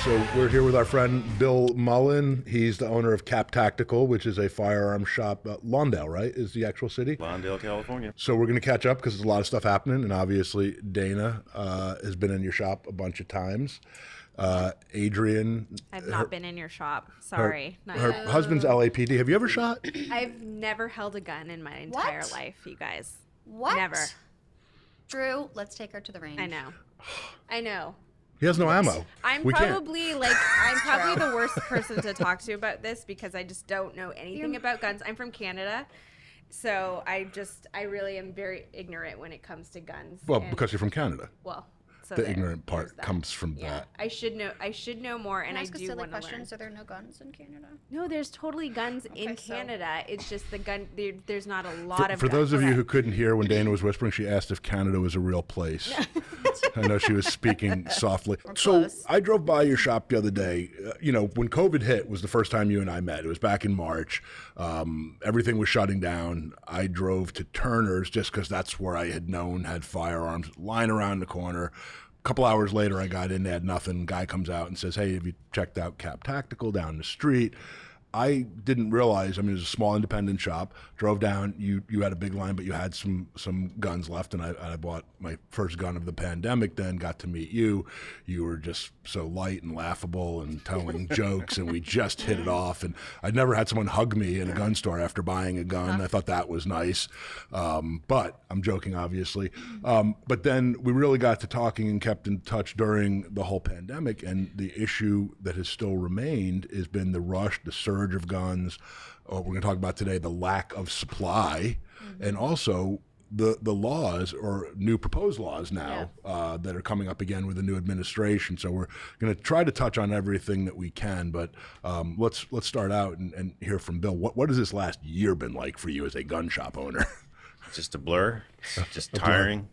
So we're here with our friend Bill Mullan. He's the owner of Cap Tactical, which is a firearm shop. Lawndale, right, is the actual city? Lawndale, California. So we're going to catch up because there's a lot of stuff happening, and obviously Dana has been in your shop a bunch of times. Adrian. I've not been in your shop. Sorry. Her husband's LAPD. Have you ever shot? I've never held a gun in my entire life, you guys. What? Never. Drew, let's take her to the range. I know. He has no ammo. I'm probably the worst person to talk to about this because I just don't know anything about guns. I'm from Canada, so I really am very ignorant when it comes to guns. Well, because you're from Canada. Well, so the ignorant part comes from that. I should know more, and I do want to learn. Questions. Are there no guns in Canada? No, there's totally guns in Canada. It's just the gun. There's not a lot of. For those of you who couldn't hear when Dana was whispering, she asked if Canada was a real place. I know she was speaking softly. So I drove by your shop the other day. When COVID hit was the first time you and I met. It was back in March. Everything was shutting down. I drove to Turner's just because that's where I had had firearms lying around the corner. A couple hours later, I got in, they had nothing. Guy comes out and says, hey, have you checked out Cap Tactical down the street? I didn't realize, it was a small independent shop. Drove down, you had a big line, but you had some guns left, and I bought my first gun of the pandemic then, got to meet you. You were just so light and laughable and telling jokes, and we just hit it off. And I'd never had someone hug me in a gun store after buying a gun. I thought that was nice. But I'm joking, obviously. But then we really got to talking and kept in touch during the whole pandemic, and the issue that has still remained has been the rush, the surge of guns. We're going to talk about today the lack of supply, and also the laws or new proposed laws now that are coming up again with the new administration. So we're going to try to touch on everything that we can, but let's start out and hear from Bill. What has this last year been like for you as a gun shop owner? Just a blur, just tiring,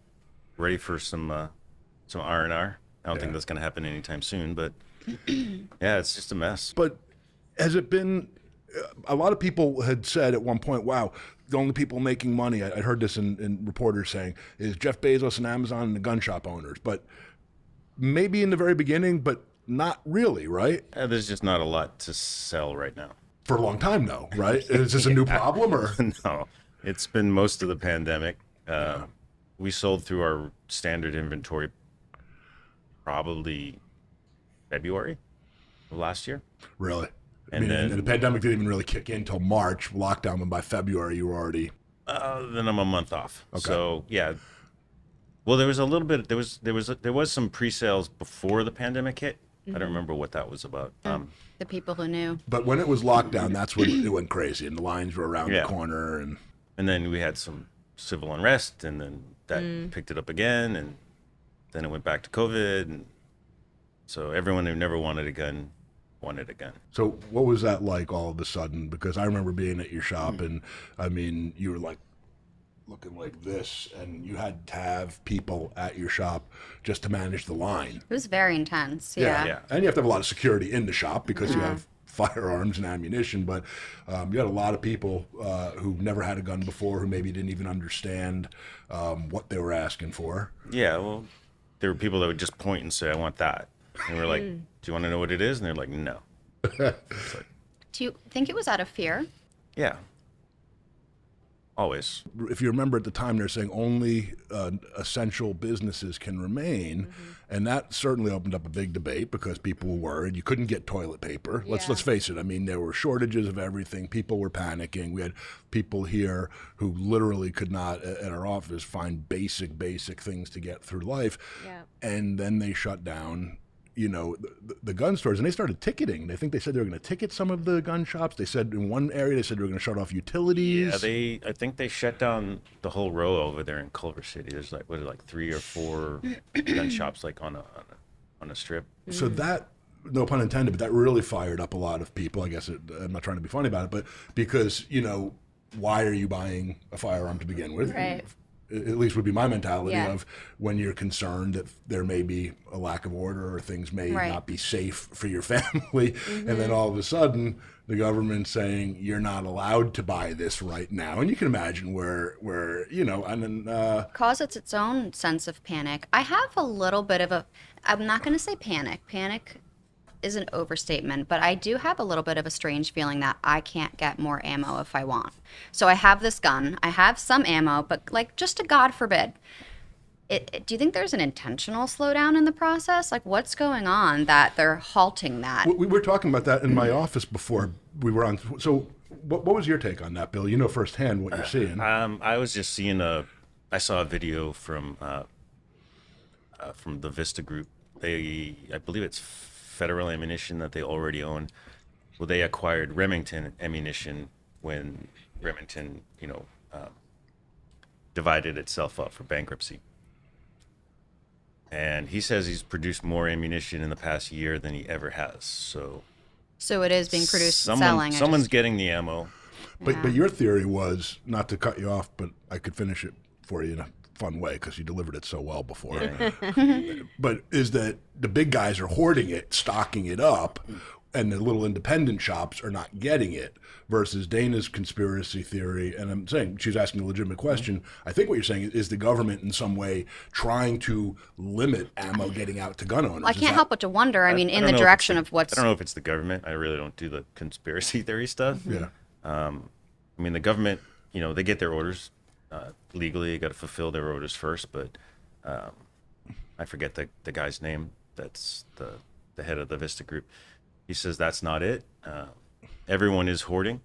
ready for some R&R. I don't think that's going to happen anytime soon, but yeah, it's just a mess. But has it been, a lot of people had said at one point, wow, the only people making money, I heard this in reporters saying, is Jeff Bezos and Amazon and the gun shop owners. But maybe in the very beginning, but not really, right? There's just not a lot to sell right now. For a long time, though, right? Is this a new problem? Or No, it's been most of the pandemic. We sold through our standard inventory probably February of last year. Really? And then the pandemic didn't even really kick in until March, lockdown, and by February you were already... Then I'm a month off. Okay. So, yeah. Well, there was a little bit, there was some pre-sales before the pandemic hit. I don't remember what that was about. The people who knew. But when it was lockdown, that's when it went crazy, and the lines were around the corner. And then we had some civil unrest, and then that picked it up again, and then it went back to COVID. And so everyone who never wanted a gun wanted a gun. So what was that like all of a sudden? Because I remember being at your shop, and you were like looking like this, and you had to have people at your shop just to manage the line. It was very intense. Yeah. And you have to have a lot of security in the shop because you have firearms and ammunition, but you had a lot of people who never had a gun before, who maybe didn't even understand what they were asking for. Yeah, well, there were people that would just point and say, I want that. And we're like, do you want to know what it is? And they're like, no. Like, Do you think it was out of fear? yeah. Always. If you remember at the time, they're saying only essential businesses can remain, and that certainly opened up a big debate because people were worried. You couldn't get toilet paper. Let's face it. There were shortages of everything. People were panicking. We had people here who literally could not, at our office, find basic things to get through life. Yeah. And then they shut down the gun stores, and they started ticketing. They said they were going to ticket some of the gun shops. They said in one area, they said they were going to shut off utilities. Yeah, I think they shut down the whole row over there in Culver City. There's like 3 or 4 gun shops like on a strip. So that, no pun intended, but that really fired up a lot of people. I guess I'm not trying to be funny about it, but because, why are you buying a firearm to begin with? Right. At least would be my mentality of when you're concerned that there may be a lack of order or things may not be safe for your family. And then all of a sudden the government's saying you're not allowed to buy this right now. And you can imagine where and then... Causes its own sense of panic. I have a little bit of I'm not going to say panic. Panic is an overstatement, but I do have a little bit of a strange feeling that I can't get more ammo if I want. So I have this gun, I have some ammo, but like just to God forbid, do you think there's an intentional slowdown in the process? Like what's going on that they're halting that? We were talking about that in my office before we were on. So what was your take on that, Bill? You know firsthand what you're seeing. I was just seeing I saw a video from the Vista Group. I believe it's Federal Ammunition that they already own. Well, they acquired Remington Ammunition when Remington, divided itself up for bankruptcy. And he says he's produced more ammunition in the past year than he ever has. So it is being produced and selling. Someone's getting the ammo. But your theory was, not to cut you off, but I could finish it for you in a fun way because you delivered it so well before. Yeah. But is that the big guys are hoarding it, stocking it up, and the little independent shops are not getting it, versus Dana's conspiracy theory. And I'm saying, she's asking a legitimate question. I think what you're saying is the government in some way trying to limit ammo getting out to gun owners. I can't help but to wonder, in the direction of what's... I don't know if it's the government. I really don't do the conspiracy theory stuff. Yeah. The government, they get their orders legally. You got to fulfill their orders first, but I forget the guy's name. That's the head of the Vista Group. He says that's not it. Everyone is hoarding.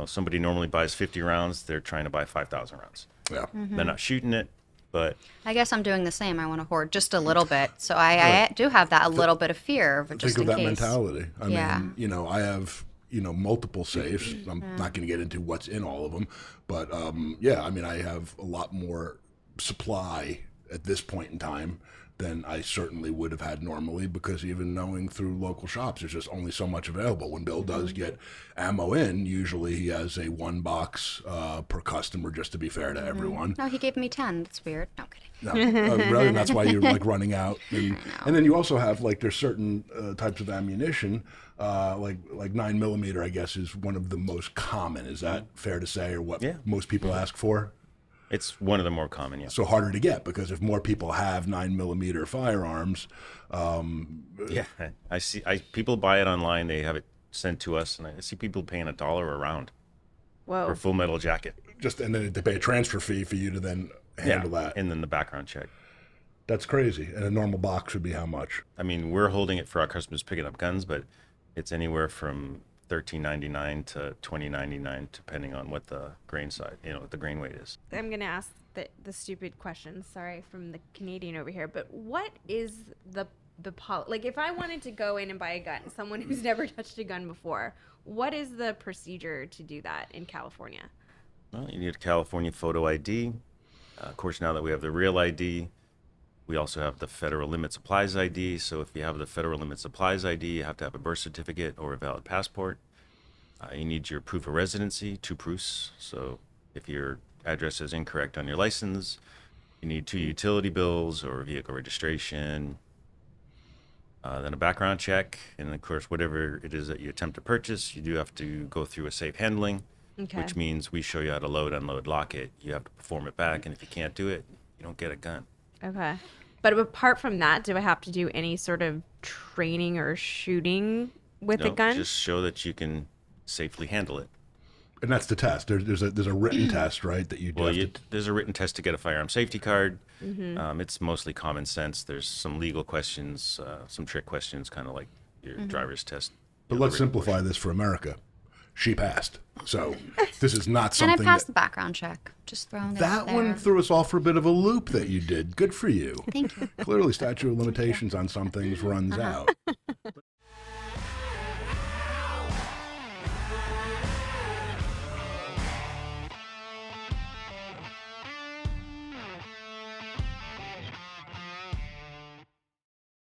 Somebody normally buys 50 rounds. They're trying to buy 5,000 rounds. Yeah. They're not shooting it, but... I guess I'm doing the same. I want to hoard just a little bit. So I do have that little bit of fear of just in case. Think of that mentality. I mean, I have... multiple safes. I'm not going to get into what's in all of them, but I have a lot more supply at this point in time than I certainly would have had normally, because even knowing through local shops, there's just only so much available. When Bill does get ammo in, usually he has a 1 box per customer, just to be fair to everyone. No, he gave me 10. That's weird. No, kidding. No, really, and that's why you're like running out. And then you also have there's certain types of ammunition, like 9mm, I guess, is one of the most common. Is that fair to say, or what most people ask for? It's one of the more common, yeah. So harder to get, because if more people have 9mm firearms, I see. People buy it online. They have it sent to us, and I see people paying $1 a round for a full metal jacket. And then they pay a transfer fee for you to then handle that, and then the background check. That's crazy. And a normal box would be how much? We're holding it for our customers picking up guns, but it's anywhere from $13.99 to $20.99, depending on what the grain size, what the grain weight is. I'm gonna ask the stupid question. Sorry, from the Canadian over here, but what is the like? If I wanted to go in and buy a gun, someone who's never touched a gun before, what is the procedure to do that in California? Well, you need a California photo ID. Of course, now that we have the real ID, we also have the Federal Limit Supplies ID. So if you have the Federal Limit Supplies ID, you have to have a birth certificate or a valid passport. You need your proof of residency, 2 proofs. So if your address is incorrect on your license, you need 2 utility bills or vehicle registration, then a background check, and of course, whatever it is that you attempt to purchase, you do have to go through a safe handling, which means we show you how to load, unload, lock it. You have to perform it back, and if you can't do it, you don't get a gun. Okay. But apart from that, do I have to do any sort of training or shooting with a gun? Just show that you can safely handle it. And that's the test. There's a written test, right? That you do. There's a written test to get a firearm safety card. It's mostly common sense. There's some legal questions, some trick questions, kind of like your driver's test. But let's simplify this for America. She passed. So this is not something. And I passed the background check. Just throwing it out there. That one threw us all for a bit of a loop that you did. Good for you. Thank you. Clearly, statute of limitations on some things runs out.